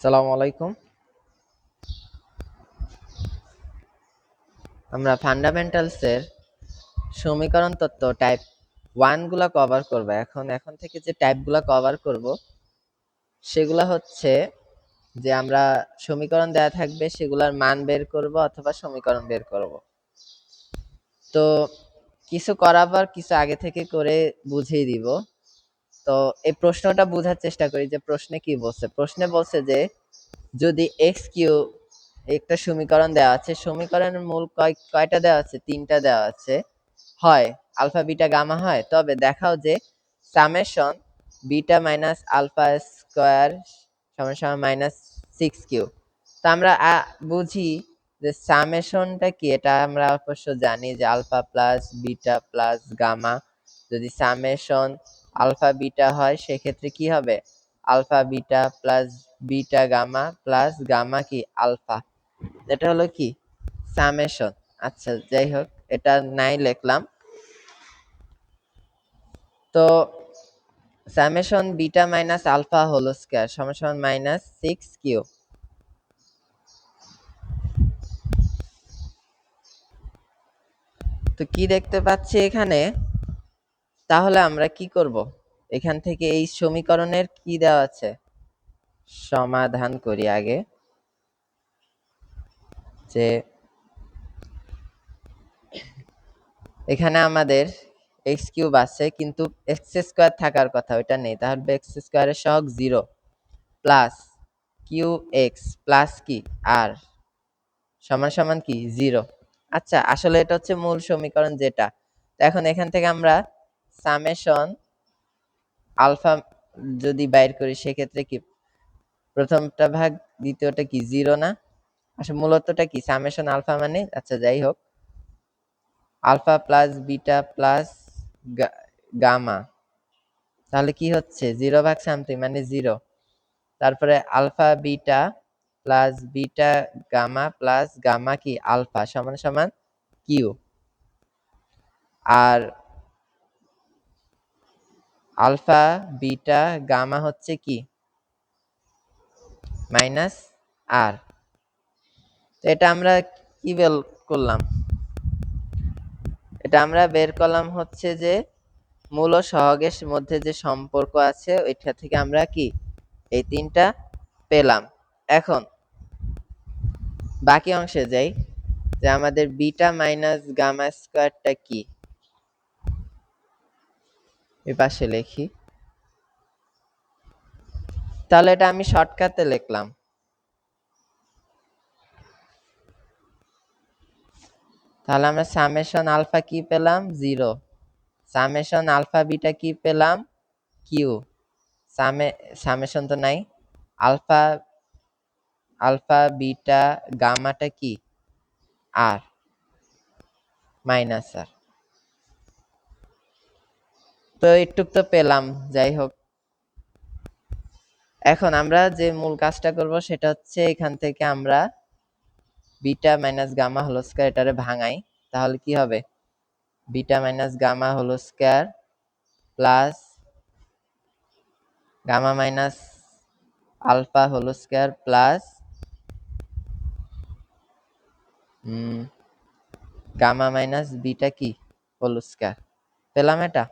আসসালামু আলাইকুম। আমরা ফান্ডামেন্টালসের সমীকরণ তত্ত্ব টাইপ 1 গুলা কভার করব। এখন থেকে যে টাইপগুলা কভার করব সেগুলা হচ্ছে যে আমরা সমীকরণ দেয়া থাকবে সেগুলার মান বের করব অথবা সমীকরণ বের করব। তো কিছু করাবার কিছু আগে থেকে করে বুঝিয়ে দিব। তো এই প্রশ্নটা বোঝার চেষ্টা করি যে প্রশ্নে কি বলছে। প্রশ্নে বলছে যে যদি x³ একটা সমীকরণ দেওয়া আছে, সমীকরণের মূল কয়টা দেওয়া আছে? 3টা দেওয়া আছে। হয় আলফা বিটা গামা হয়, তবে দেখাও যে summation beta minus alpha square সমান সমান মাইনাস 6কিউ। তো আমরা বুঝি যে সামেশনটা কি, এটা আমরা অবশ্য জানি যে alpha plus beta plus gamma. যদি সামেশন আলফা বিটা হয় সেক্ষেত্রে কি হবে? Alpha beta plus beta gamma plus gamma কি আলফা। এটা হলো কি সামেশন। আচ্ছা, যাই হোক, এটা নাই লিখলাম। তো summation beta minus alpha whole square সমান সমান মাইনাস 6কিউ। তো কি দেখতে পাচ্ছি এখানে? তাহলে আমরা কি করব? এখান থেকে এই সমীকরণের কি দেওয়া আছে সমাধান করি আগে। যে এখানে আমাদের এক্স কিউব আছে, কিন্তু এক্স স্কয়ার থাকার কথা, ওইটা নেই। তাহলে এক্স স্কয়ারের সহগ 0 প্লাস কিউ এক্স প্লাস কি আর সমান সমান কি 0। আচ্ছা, আসলে এটা হচ্ছে মূল সমীকরণ যেটা। তো এখন এখান থেকে আমরা সামেশন আলফা যদি বাইর করি সেক্ষেত্রে কি প্রথমটা ভাগ দ্বিতীয়টা কি 0 না? আসলে মূলতটা কি সামেশন আলফা মানে, আচ্ছা যাই হোক, alpha plus beta plus gamma. তাহলে কি হচ্ছে 0 ভাগ সামথিং মানে 0। তারপরে alpha beta plus beta gamma plus gamma কি আলফা সমান সমান কিউ। আর আলফা বিটা গামা হচ্ছে কি মাইনাস আর। এটা আমরা কি বের করলাম? এটা আমরা বের করলাম হচ্ছে যে মূল ও সহগের মধ্যে যে সম্পর্ক আছে ওইটা থেকে আমরা কি এই তিনটা পেলাম। এখন বাকি অংশে যাই, যে আমাদের বিটা মাইনাস গামা স্কয়ারটা কি, এই পাশে লিখি। তাহলে এটা আমি শর্টকাটে লিখলাম। তাহলে আমরা সামেশন আলফা কি পেলাম 0, সামেশন আলফা বিটা কি পেলাম কিউ, সামেশন তো নাই, আলফা আলফা বিটা গামাটা কি আর মাইনাস আর। তো একটু তো পেলাম, যাই হোক। এখন আমরা যে মূল কাজটা করব সেটা হচ্ছে এখান থেকে আমরা beta minus gamma whole square এটারে ভাঙাই। তাহলে কি হবে? Beta minus gamma whole square plus gamma minus alpha whole square plus gamma minus beta কি হোল স্কয়ার। পেলাম এটা?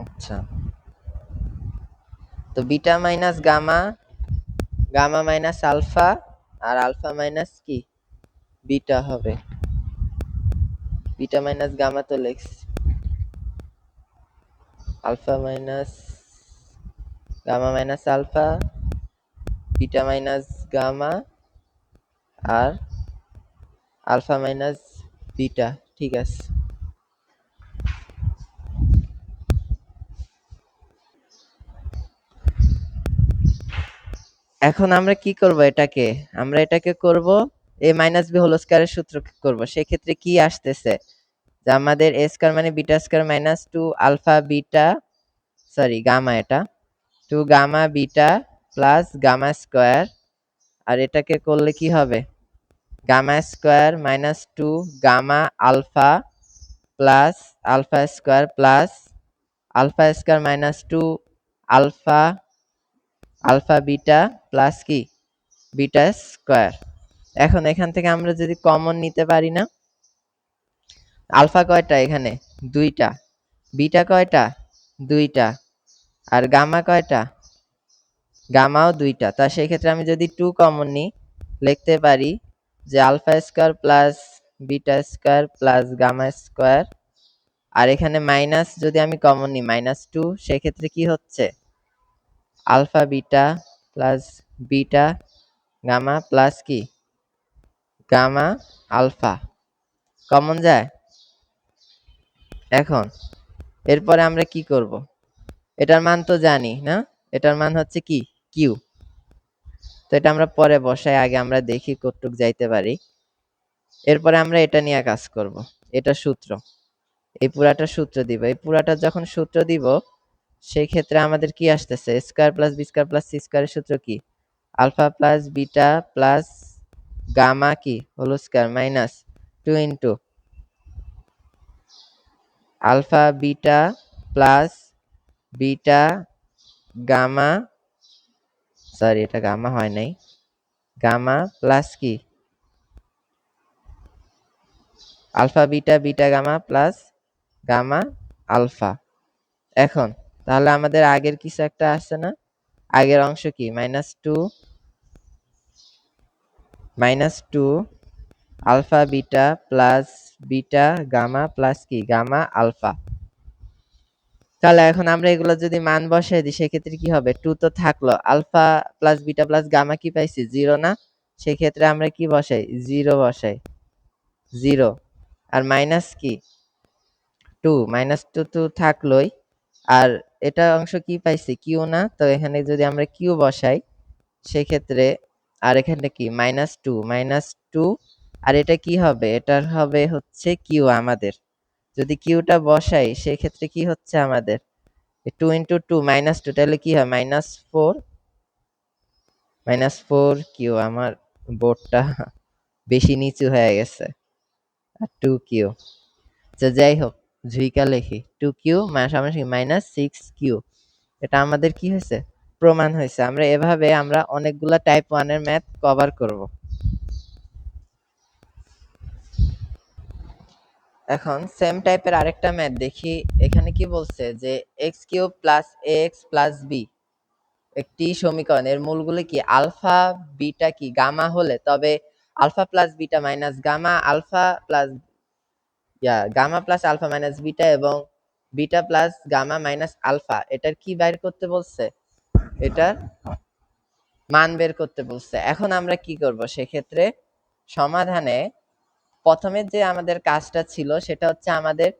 আচ্ছা, তো beta minus gamma, gamma minus alpha আর আলফা মাইনাস কি বিটা হবে। বিটা মাইনাস গামা তো লিখছি, alpha minus gamma minus alpha, beta minus gamma আর আলফা মাইনাস বিটা। ঠিক আছে। এখন আমরা কি করব? এটাকে করব a মাইনাস b হোল স্কয়ারের সূত্র করব। সেক্ষেত্রে কি আসতেছে যে আমাদের a স্কয়ার মানে beta square minus 2 alpha beta, sorry gamma, এটা 2 gamma beta plus gamma square. আর এটাকে করলে কি হবে? Gamma square minus 2 gamma alpha plus alpha square plus alpha square minus 2 alpha alpha beta plus কি বিটা স্কয়ার। এখন এখান থেকে আমরা যদি কমন নিতে পারি না, আলফা কয়টা এখানে দুইটা, বিটা কয়টা দুইটা, আর গামা কয়টা গামাও দুইটা। তা সেই ক্ষেত্রে আমি যদি 2 কমন নিই, লিখতে পারি যে alpha square plus beta square plus gamma square. আর এখানে মাইনাস যদি আমি কমন নিই -2, সেক্ষেত্রে কি হচ্ছে alpha beta plus beta gamma plus কি গামা আলফা কমন যায়। এখন এরপরে আমরা কি করব, এটার মান তো জানি না, এটার মান হচ্ছে কি কিউ। তো এটা আমরা পরে বসাই, আগে আমরা দেখি কতটুক যাইতে পারি। এরপরে আমরা এটা নিয়ে কাজ করব, এটা সূত্র, এই পুরাটা সূত্র দিব। এই পুরাটা যখন সূত্র দিব, সেই ক্ষেত্রে আমাদের কি আসতেছে square plus B square plus C স্কয়ারের সূত্র কি alpha plus beta plus gamma কি whole square minus 2 into alpha beta plus beta gamma, sorry এটা গামা হয় নাই, গামা প্লাস কি alpha beta beta gamma plus gamma alpha. এখন তাহলে আমাদের আগের কিছু একটা আছে না, আগের অংশ কি -2 alpha beta plus beta gamma plus কি গামা আলফা। তাহলে এখন আমরা এগুলো যদি মান বসাই দিই, সেক্ষেত্রে কি হবে 2 তো থাকলো, alpha plus beta plus gamma কি পাইছি 0 না, সেক্ষেত্রে আমরা কি বসাই 0 বসাই 0। আর মাইনাস কি 2 -2 তো থাকলোই, আর এটা অংশ কি পাইছি কিউ না, তো এখানে যদি আমরা কিউ বসাই সেক্ষেত্রে, আর এখানে কি -2 আর এটা কি হবে, এটার হবে হচ্ছে কিউ আমাদের। যদি কিউটা বসাই সেক্ষেত্রে কি হচ্ছে আমাদের 2 ইন্টু 2 -2, তাহলে কি হয় -4 কিউ। আমার বোর্ডটা বেশি নিচু হয়ে গেছে, আর 2 কিউ। তো যাই হোক, ঝুইকা লিখি 2 কিউ সমান -6 কিউ। এটা আমাদের কি হয়েছে প্রমাণ হয়েছে। আমরা এভাবে আমরা অনেকগুলা টাইপ 1 এর ম্যাথ কভার করব। এখন সেম টাইপের আরেকটা ম্যাথ দেখি। এখানে কি বলছে যে x cube plus ax plus b একটি সমীকরণ, এর মূলগুলি কি আলফা বিটা কি গামা হলে তবে alpha plus beta minus gamma alpha plus gamma plus alpha minus beta এবং beta plus gamma minus alpha, এটার কি বাইর করতে বলছে, এটার মান বের করতে বলছে। এখন আমরা কি করব সেক্ষেত্রে সমাধানে প্রথমে যে আমাদের কাজটা ছিল সেটা হচ্ছে আমাদের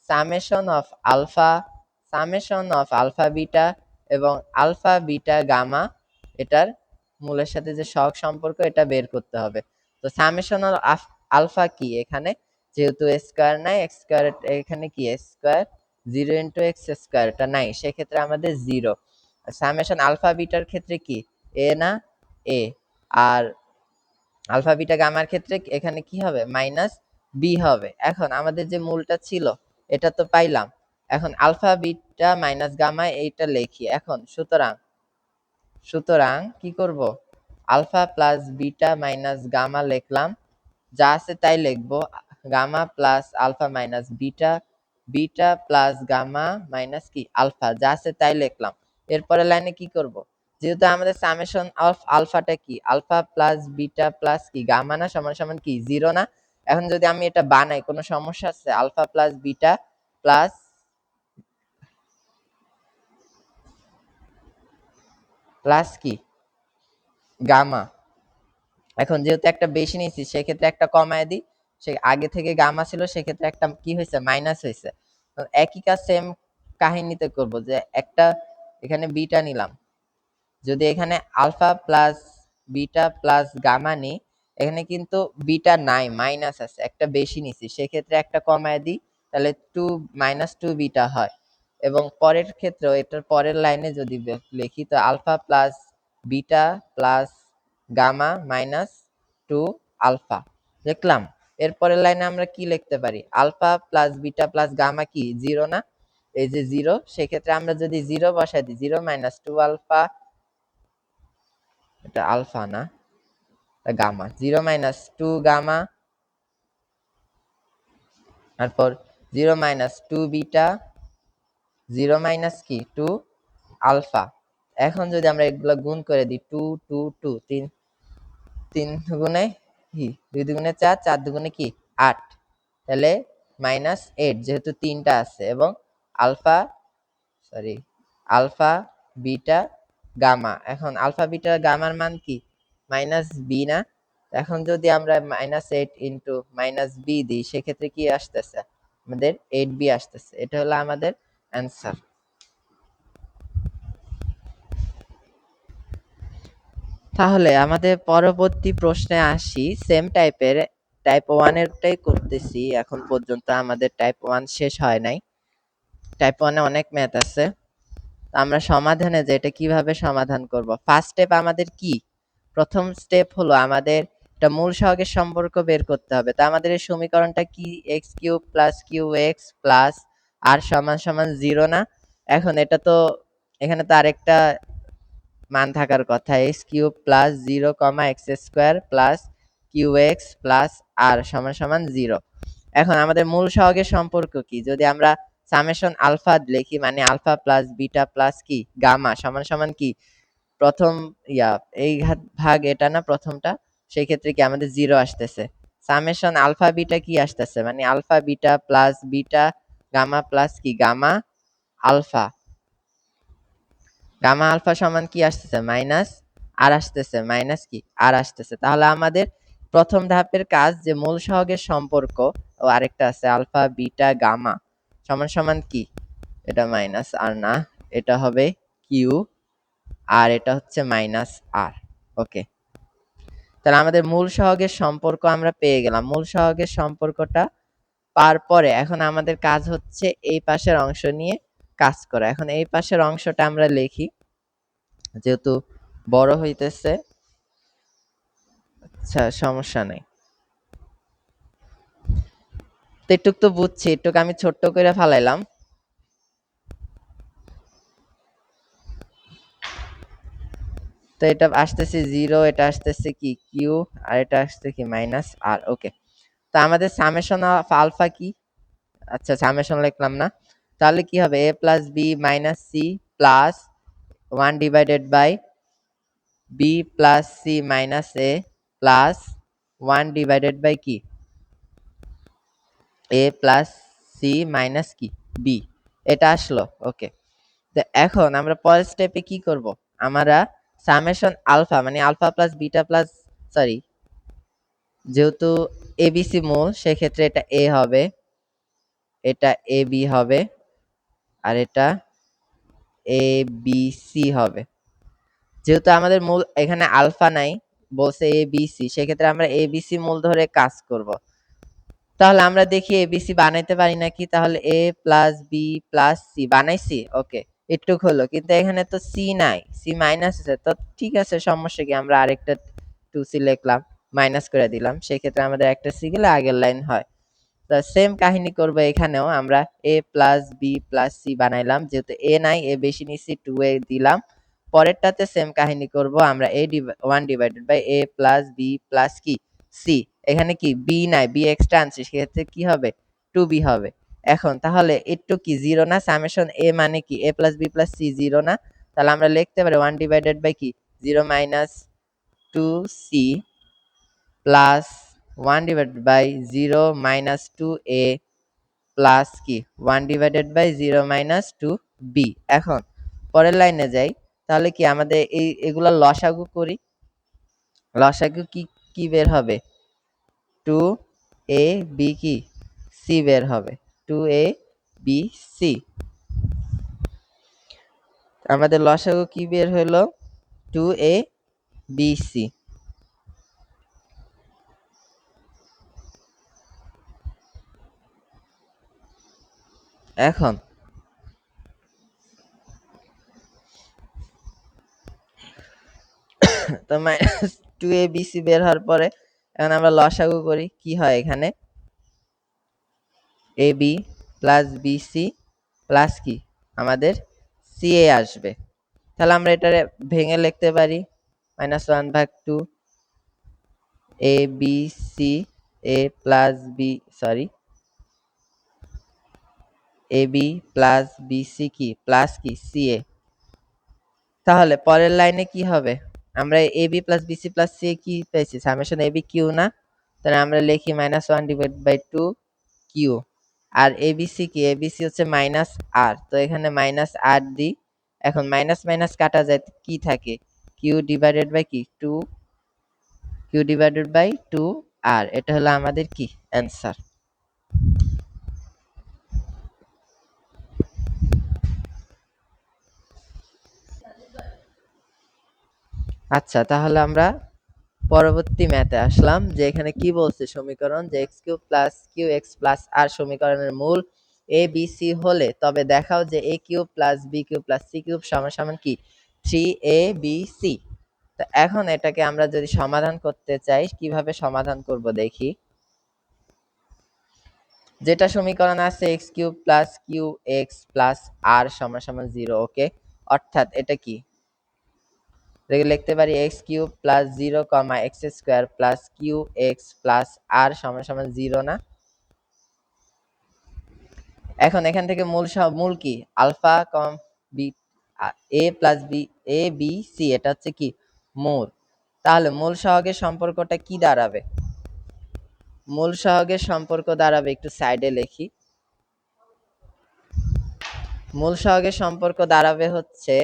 সামেশন অফ আলফা বিটা এবং আলফা বিটা গামা, এটার মূলের সাথে যে সহগ সম্পর্ক এটা বের করতে হবে। তো সামেশন অফ আলফা কি, এখানে যেহেতু স্কয়ার নাই, এক্স স্কয়ার এখানে কি স্কয়ার 0 ইনটু এক্স স্কয়ার এটা নাই, সেক্ষেত্রে আমাদের 0। সামেশন আলফা বিটার ক্ষেত্রে কি এ না এ, আর আলফা বিটা গামার ক্ষেত্রে এখানে কি হবে মাইনাস বি হবে। এখন আমাদের যে মূলটা ছিল এটা তো পাইলাম, এখন আলফা বিটা মাইনাস গামা এইটা লিখি। এখন সুতরাং কি করব, alpha plus beta minus gamma লিখলাম, যা আছে তাই লিখবো, gamma plus alpha minus beta, beta plus gamma minus কি আলফা, যা আছে তাই লিখলাম। এরপরে লাইনে কি করব, যেহেতু আমাদের সামেশন অফ আলফাটা কি আলফা প্লাস বিটা প্লাস কি গামা না সমান সমান কি 0 না। এখন যদি আমি এটা বানাই কোনো সমস্যা আছে, alpha plus beta plus plus কি গামা। এখন যেহেতু একটা বেশি নিয়েছি সেক্ষেত্রে একটা কমায় দিই, সে আগে থেকে গামা ছিল সেক্ষেত্রে একটা কি হয়েছে মাইনাস হয়েছে। একই কাজ সেম কাহিনীতে করব, যে একটা এখানে বিটা নিলাম, যদি এখানে alpha plus beta plus gamma নিই, এখানে কিন্তু বিটা নাই মাইনাস আছে, একটা বেশি নিছি সেক্ষেত্রে একটা কমায় দিই, তাহলে -2 বিটা হয়। এবং পরের ক্ষেত্রেও এটার পরের লাইনে যদি লিখি, তো alpha plus beta plus gamma -2 alpha লিখলাম। এর পরের লাইনে আমরা কি লিখতে পারি, alpha plus beta plus gamma কি 0 না, এই যে 0, সেক্ষেত্রে আমরা যদি 0 বসাই দিই 0 -2 আলফা এটা আলফা না, গামা। 0 মাইনাস 2 গামা, তারপর 0 মাইনাস 2 বিটা, 0 মাইনাস কি 2 আলফা। এখন যদি আমরা এগুলো গুণ করে দিই, 2 2 2 3 3 দুগুণে কি 2 দুগুণে 4, 4 দুগুণে কি 8, তাহলে -8 যেহেতু তিনটা আছে, এবং আলফা আলফা বিটা গামা। এখন আলফা বিটা গামার মান কি -b না? এখন যদি আমরা -8 ইন্টু -b দিই, সেক্ষেত্রে কি আসতেছে, আমাদের 8b আসতেছে। এটা হলো আমাদের অ্যান্সার। তাহলে আমাদের পরবর্তী প্রশ্নে আসি। সেম টাইপের টাইপ 1 এরটাই করতেছি। এখন পর্যন্ত আমাদের টাইপ 1 শেষ হয় নাই। টাইপ 1 এ অনেক ম্যাথ আছে। আমরা সমাধানে যে এটা কিভাবে সমাধান করব। ফার্স্ট স্টেপ আমাদের কি? প্রথম স্টেপ হলো আমাদের একটা মূল সহগের সম্পর্ক বের করতে হবে। তো আমাদের এই সমীকরণটা কি, x³ + qx + r = 0 না? এখন এটা তো এখানে তো আরেকটা মান থাকার কথা, x³ + 0, x² + qx + r = 0। এখন আমাদের মূল সহগের সম্পর্ক কি? যদি আমরা সামেশন আলফা লিখি, মানে আলফা প্লাস বিটা প্লাস কি গামা সমান কি প্রথম এই ভাগ এটা না প্রথমটা, সেই ক্ষেত্রে কি আমাদের 0 আসতেছে। সামেশন আলফা বিটা কি আসতেছে, মানে alpha beta plus beta gamma plus কি গামা আলফা। গামা আলফা সমান কি আসতেছে, মাইনাস আর আসতেছে, মাইনাস কি আর আসতেছে। তাহলে আমাদের প্রথম ধাপের কাজ, যে মূল সহগের সম্পর্ক, ও আরেকটা আছে আলফা বিটা গামা সমান কি, এটা মাইনাস আর না, এটা হবে কিউ, আর এটা হচ্ছে মাইনাস আর। ওকে, তাহলে আমাদের মূল সহগের সম্পর্ক আমরা পেয়ে গেলাম। মূল সহগের সম্পর্কটা পাওয়ার পরে এখন আমাদের কাজ হচ্ছে এই পাশের অংশ নিয়ে কাজ করা। এখন এই পাশের অংশটা আমরা লিখি, যেহেতু বড় হইতেছে। আচ্ছা, সমস্যা নাই। তো এটুক তো বুঝছি, এটুক আমি ছোট্ট করে ফালাইলাম। তো এটা আসতেছে 0, এটা আসতেছে কি কিউ, আর এটা আসছে কি মাইনাস আর। ওকে, তো আমাদের সামেশন অফ আলফা কি, আচ্ছা সামেশন লিখলাম না, তাহলে কি হবে, a plus B minus C plus 1 divided by B plus C minus A plus 1 divided by কি এ প্লাস সি মাইনাস কি বি। এটা আসলো। ওকে, তো এখন আমরা পরের স্টেপে কি করব, আমরা সামেশন আলফা মানে আলফা প্লাস বিটা প্লাস যেহেতু এবিসি মূল, সেক্ষেত্রে এটা এ হবে, এটা এ বি হবে, আর এটা এ বি সি হবে। যেহেতু আমাদের মূল এখানে আলফা নাই, বলছে এ বি সি, সেক্ষেত্রে আমরা এ বি সি মূল ধরে কাজ করব। তাহলে আমরা দেখি এবিসি বানাইতে পারি নাকি। তাহলে এ প্লাস বি প্লাস সি বানাইছি। ওকে, এটুক হলো, কিন্তু এখানে তো সি নাই, সি মাইনাস আছে। তো ঠিক আছে, সমস্যা কি, আমরা আরেকটা 2c লিখলাম, মাইনাস করে দিলাম, সেক্ষেত্রে আমাদের একটা সি গেলে আগের লাইন হয়। তো সেম কাহিনী করব এখানেও, আমরা a plus B plus C বানাইলাম, যেহেতু a নাই, a বেশি নিছি, 2a দিলাম। পরেরটাতে সেম কাহিনী করব, আমরা 1 divided by a plus B plus কি সি। এখানে কি b নাই, b এক্সট্রা আনছি, সেক্ষেত্রে কি হবে 2b হবে। এখন তাহলে একটু কি 0 না, সামেশন a মানে কি a plus B plus C 0 না? তাহলে আমরা লিখতে পারি 1 ডিভাইডেড বাই কি 0 minus 2c plus 1 divided by 0 minus 2a plus কি 1 ডিভাইডেড বাই 0 মাইনাস 2b। এখন পরের লাইনে যাই, তাহলে কি আমাদের এগুলা লসাগু করি। লসাগু কি কি বের হবে, 2ab কি c বের হবে, 2abc। আমাদের লসাগু কি বের হলো, 2abc। এখন তো মাইনাস 2abc বের হওয়ার পরে এখন আমরা লসাগু করি, কি হয় এখানে ab প্লাস bc প্লাস কি আমাদের ca আসবে। তাহলে আমরা এটা ভেঙে লিখতে পারি, -1/2 a b c a plus b sorry ab plus bc কি প্লাস কি ca। তাহলে পরের লাইনে কি হবে? আমরা ab plus bc plus ca কি পেয়েছি? সামেশন ab q না? তাহলে আমরা লিখি -1/2 q। আর abc কি? abc হচ্ছে -r, তো এখানে -r দিই। এখন মাইনাস মাইনাস কাটা যায়, কি থাকে? q ডিভাইডেড বাই কি 2, q ডিভাইডেড বাই 2 r। এটা হলো আমাদের কি অ্যান্সার। আচ্ছা, তাহলে আমরা পরবর্তী ম্যাথে আসলাম, যে এখানে কি বলছে সমীকরণ, যে x cube plus Q X plus R সমীকরণের মূল এ বি সি হলে তবে দেখাও যে A cube plus B cube plus C cube সমান সমান কি 3abc। তো এখন এটাকে আমরা যদি সমাধান করতে চাই, কিভাবে সমাধান করব দেখি। যেটা সমীকরণ আছে X cube plus Q X plus R সমান সমান 0, ওকে। অর্থাৎ এটা কি লিখতে পারি X cube plus 0 comma X square plus Q X plus R সমান সমান 0 না? এখন এখান থেকে মূল কি আলফা কম B A plus B A B C, এটা হচ্ছে কি মূল। তাহলে মূল সহগের সম্পর্কটা কি দাঁড়াবে? মূল সহগের সম্পর্ক দাঁড়াবে, একটু সাইডে লিখি। মূল সহগের সম্পর্ক দাঁড়াবে হচ্ছে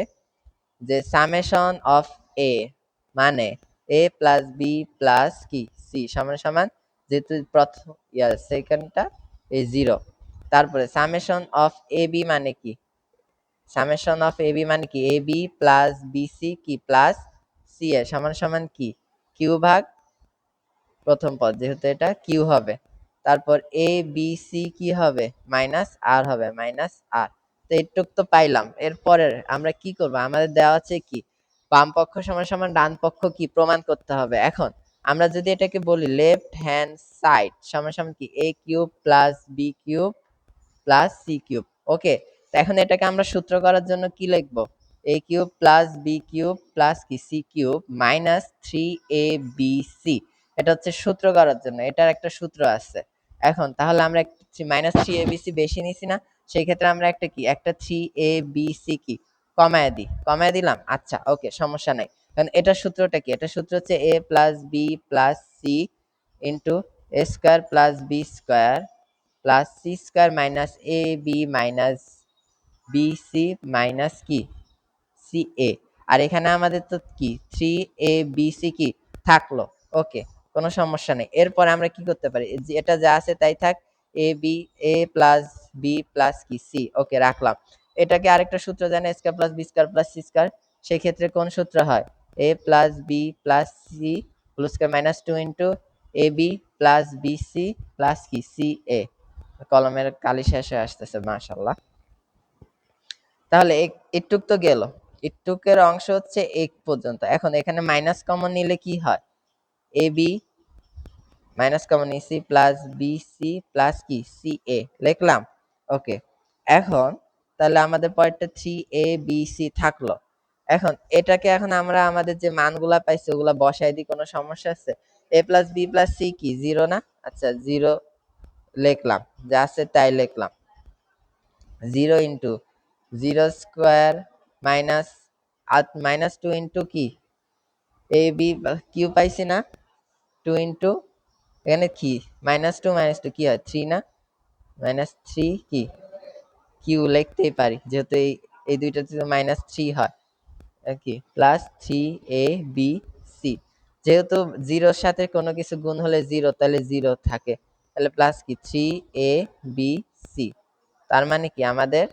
যে সামেশন অফ এ মানে এ প্লাস বি প্লাস কি সি সমান সমান, যেহেতু প্রথম সেকেন্ডটা এই 0, তারপরে সামেশন অফ এ বি মানে কি, সামেশন অফ এ বি মানে কি এ বি প্লাস বি সি কি প্লাস সি এ সমান সমান কি কিউ ভাগ প্রথম পদ, যেহেতু এটা কিউ হবে। তারপর এ বি সি কি হবে মাইনাস আর হবে, মাইনাস আর। তো এইটুক তো পাইলাম। এরপরে আমরা কি করব, আমাদের দেওয়া আছে কি বাম পক্ষ সমান সমান ডান পক্ষ কি প্রমাণ করতে হবে। এখন আমরা যদি এটাকে বলি লেফট হ্যান্ড সাইড সমান সমান কি A cube plus B cube plus C cube, okay. তো এখন এটাকে আমরা সূত্র করার জন্য কি লিখব, A cube plus B cube plus কি সি কিউব মাইনাস 3abc। এটা হচ্ছে সূত্র করার জন্য, এটার একটা সূত্র আছে। এখন তাহলে আমরা -3abc বেশি নিছি না, সেই ক্ষেত্রে আমরা একটা কি একটা 3abc কি কমায় দিই, কমায় দিলাম। আচ্ছা, ওকে, সমস্যা নাই। কারণ এটার সূত্রটা কি, এটা সূত্র হচ্ছে a plus B plus C into A square plus B square plus C square minus A B minus B C minus কি সি এ। আর এখানে আমাদের তো কি 3abc কি থাকলো, ওকে, কোনো সমস্যা নেই। এরপর আমরা কি করতে পারি, এটা যা আছে তাই থাক, A B A plus B plus কি সি, ওকে, রাখলাম। এটাকে আরেকটা সূত্র জানে square plus B square plus C square, সেই ক্ষেত্রে কোন সূত্র হয় A plus B plus C whole square minus 2 into A B plus B C plus কি সি এ। কলমের কালি শেষ হয়ে আসতেছে, মাশাআল্লাহ। তাহলে একটুক তো গেল, একটুকের অংশ হচ্ছে এক পর্যন্ত। এখন এখানে মাইনাস কমন নিলে কি হয়, এ বি মাইনাস কমন নিছি প্লাস বি সি প্লাস কি সি এ লিখলাম, ওকে। এখন তাহলে আমাদের পয়েন্টটা 3abc থাকলো। এখন এটাকে এখন আমরা আমাদের যে মানগুলা পাইছি ওগুলা বসাই দিই, কোনো সমস্যা আছে? a plus B plus C কি 0 না? আচ্ছা, 0 লিখলাম, যা আছে তাই লিখলাম। 0 into 0 square minus minus 2 into কি এ বি কিউ পাইছি না, 2 ইন্টু এখানে কি -2 কি হয় 3 না, -3 কি কিউ লিখতেই পারি, যেহেতু এই দুইটাতে -3 হয় আর কি প্লাস 3abc। যেহেতু জিরোর সাথে কোনো কিছু গুণ হলে 0, তাহলে 0 থাকে, তাহলে প্লাস কি 3abc। তার মানে কি আমাদের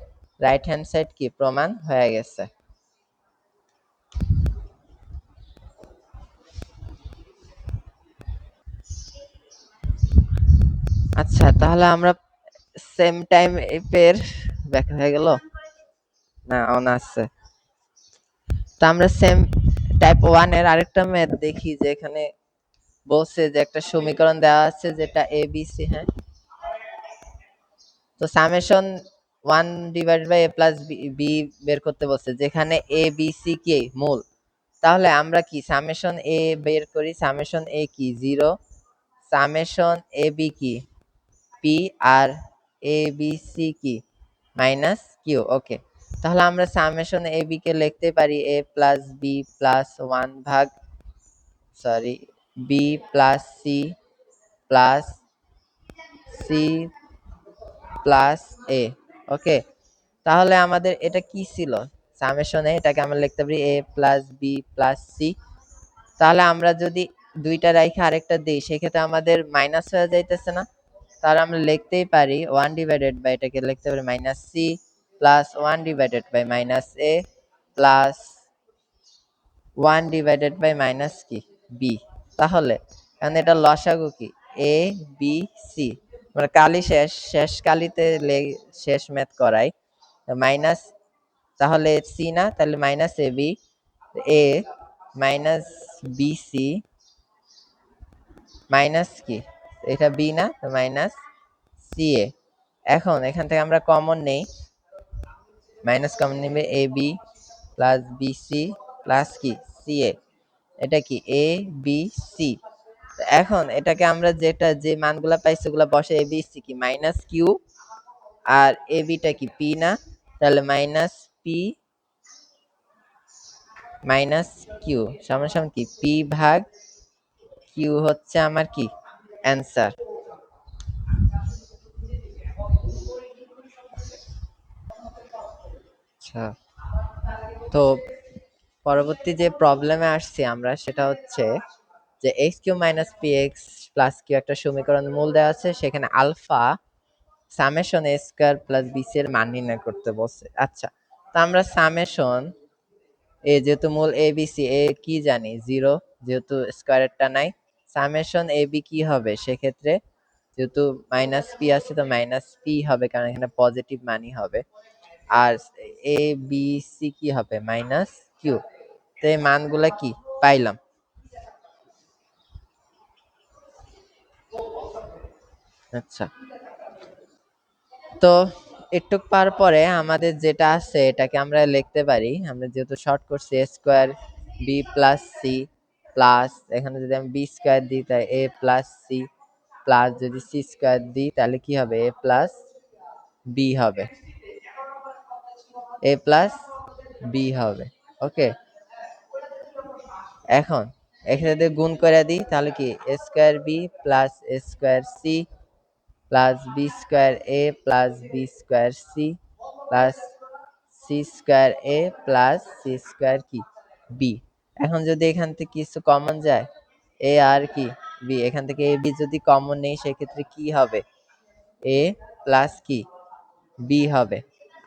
রাইট হ্যান্ড সাইড কি প্রমাণ হয়ে গেছে। আচ্ছা, তাহলে আমরা সেম টাইম এর ব্যাখ্যা হয়ে গেল না, অন আছে। তো আমরা সেম টাইপ 1 এর আরেকটা ম্যাথ দেখি, যে এখানে বলছে যে একটা সমীকরণ দেওয়া আছে যেটা এ বি সি, হ্যাঁ। তো summation 1 divided by A plus B বের করতে বলছে, যেখানে এ বি সি কি মূল। তাহলে আমরা কি সামেশন এ বের করি, সামেশন এ কি 0, সামেশন এ বি কি পি, আর এ বি সি কি মাইনাস কিউ। ওকে, তাহলে আমরা সামেশন এ বি কে লিখতে পারি এ প্লাস বি প্লাস 1 ভাগ sorry B plus C plus C plus A. Okay, তাহলে আমাদের এটা কি ছিল, সামেশন এ, এটাকে আমরা লিখতে পারি এ প্লাস বি প্লাস সি। তাহলে আমরা যদি দুইটা রাইখে আরেকটা দিই সেক্ষেত্রে আমাদের মাইনাস হয়ে যাইতেছে না, তাহলে আমরা লিখতেই পারি 1 ডিভাইডেড বাই, এটাকে লিখতে পারি minus C plus 1 divided by minus A plus 1 divided by minus কি বি। তাহলে এখন এটা লসাগু কি এ বি সি, মানে কালি শেষ, শেষ কালিতে শেষ ম্যাথ করাই মাইনাস, তাহলে সি না, তাহলে minus A B, A minus B C minus কি এটা বি না, তো মাইনাস সি এ। এখন এখান থেকে আমরা কমন নেই, মাইনাস কমন নেবে A B plus B C plus কি সি এ, এটা কি এ বি সি। এখন এটাকে আমরা যেটা যে মানগুলা পাইছি ওগুলা বসে, এ বি সি কি মাইনাস কিউ, আর এ বিটা কি পি না, তাহলে মাইনাস পি মাইনাস কিউ সমান সমান কি পি ভাগ কিউ হচ্ছে আমার কি অ্যান্সার। আচ্ছা, তো পরবর্তী যে প্রবলেমে আসছি আমরা সেটা হচ্ছে যে X Q minus P X plus Q একটা সমীকরণ মূল দেওয়া আছে, সেখানে alpha summation A square plus B C এর মান নির্ণয় করতে বলছে। আচ্ছা, তো আমরা সামেশন এ যেহেতু মূল এ বি সি, এ কি জানি 0, যেহেতু স্কয়ারেরটা নাই, সামেশন এ বি কি হবে সেক্ষেত্রে, যেহেতু মাইনাস পি আছে তো মাইনাস পি হবে, কারণ এখানে পজিটিভ মানই হবে, আর এ বি সি কি হবে মাইনাস কিউ। তো এই মানগুলা কি পাইলাম। আচ্ছা, তো একটু পার পরে আমাদের যেটা আছে এটাকে আমরা লিখতে পারি, আমরা যেহেতু শর্ট করছি A square B plus C plus, এখানে যদি আমি বি স্কোয়ার দিই তাই এ প্লাস সি প্লাস, যদি সি স্কোয়ার দিই তাহলে কি হবে এ প্লাস বি হবে, এ প্লাস বি হবে। ওকে, এখন এখানে যদি গুণ করে দিই তাহলে কি A square B plus A square C plus B square A plus B square C plus C square A plus C square কি বি। এখন যদি এখান থেকে কিছু কমন যায় এ আর কি বি, এখান থেকে এ বি যদি কমন নেই সেক্ষেত্রে কি হবে এ প্লাস কি বি হবে।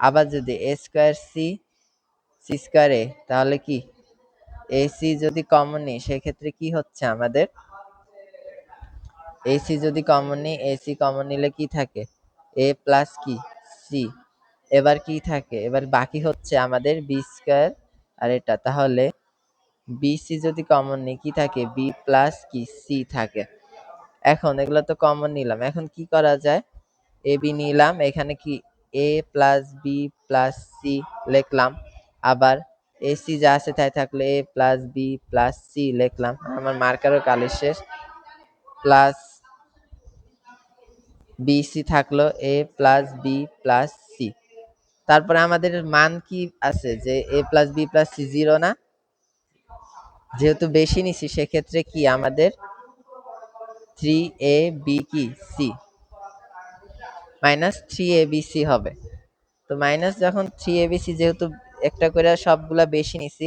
আবার যদি এ স্কোয়ার সি সি স্কোয়ার এ, তাহলে কি এ সি যদি কমন নেই সেক্ষেত্রে কি হচ্ছে আমাদের এসি যদি কমন নিই, এসি কমন নিলে কি থাকে এ প্লাস কি সি। এবার কি থাকে, এবার বাকি হচ্ছে আমাদের বি স্কয়ার আর এটা, তাহলে বিসি যদি কমন নিই কি থাকে বি প্লাস কি সি থাকে। এখন এগুলো তো কমন নিলাম, এখন কি করা যায় এ বি নিলাম, এখানে কি A plus B plus C লিখলাম, আবার এসি যা আছে তাই থাকলে এ প্লাস বি প্লাস সি লিখলাম, আমার মার্কারও কালি শেষ, প্লাস বিসি থাকলো এ প্লাস বি প্লাস সি। তারপরে আমাদের মান কি আছে যে এ প্লাস বি প্লাস সি 0 না, যেহেতু বেশি নিছি সেক্ষেত্রে কি আমাদের 3 এ বি কি C minus 3 A B C হবে। তো মাইনাস যখন 3 এ বি সি, যেহেতু একটা করে সবগুলা বেশি নিছি,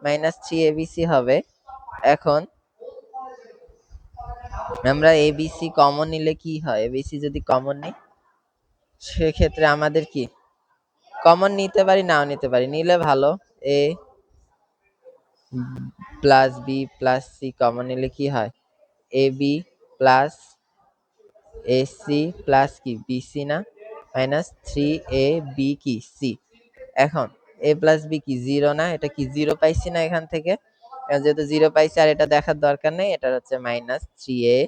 মাইনাস 3 এ বি সি হবে। এখন আমরা এ বি সি কমন নিলে কি হয়, এ বি সি যদি কমন নিই সেক্ষেত্রে আমাদের কি কমন নিতে পারি নাও নিতে পারি, নিলে ভালো, A plus B plus C common নিলে কি হয় A B plus A C plus কি বি সি না, মাইনাস 3 এ বি কি সি। এখন এ প্লাস বি কি 0 না, এটা কি 0 পাইছি না এখান থেকে, যেহেতু 0 পাইছি আর এটা দেখার দরকার নেই, এটা হচ্ছে মাইনাস 3 এ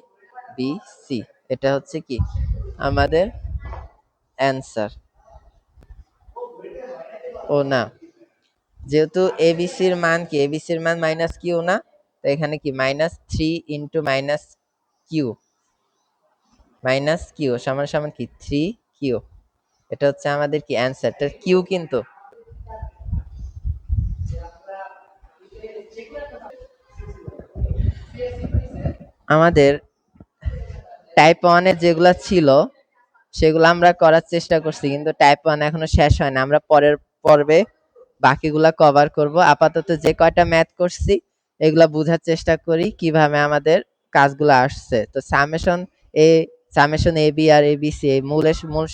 বি সি, এটা হচ্ছে কি আমাদের অ্যান্সার। ও না, যেহেতু এবিসির মান কি, এবিসির মান মাইনাস কিউ না, তো এখানে কি minus three into minus Q, minus Q সমান সমান কি থ্রি কিউ। এটা হচ্ছে আমাদের কি অ্যান্সার, এটা কিউ কিন্তু আমাদের টাইপ ওয়ানের যেগুলা ছিল সেগুলো আমরা করার চেষ্টা করছি, কিন্তু টাইপ ওয়ান এখনো শেষ হয় না। আমরা পরের পর্বে বাকিগুলা কভার করব। আপাতত যে কয়টা ম্যাথ করছি এগুলা বোঝার চেষ্টা করি কিভাবে আমাদের কাজগুলো আসছে। তো এ summation A B R A B C এই মূল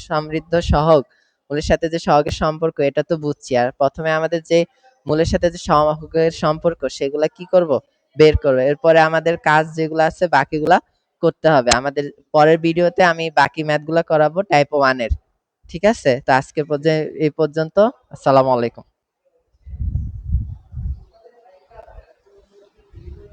সমৃদ্ধ সহগ, মূলের সাথে যে সহগের সম্পর্ক এটা তো বুঝছি। আর প্রথমে আমাদের যে মূলের সাথে যে সহগের সম্পর্ক সেগুলা কি করব, বের করব। এরপরে আমাদের কাজ যেগুলো আছে বাকিগুলা করতে হবে। আমাদের পরের ভিডিওতে আমি বাকি ম্যাথগুলা করাবো টাইপ ওয়ান এর। ঠিক আছে, তো আজকের পর্যায়ে এই পর্যন্ত। আসসালামু আলাইকুম।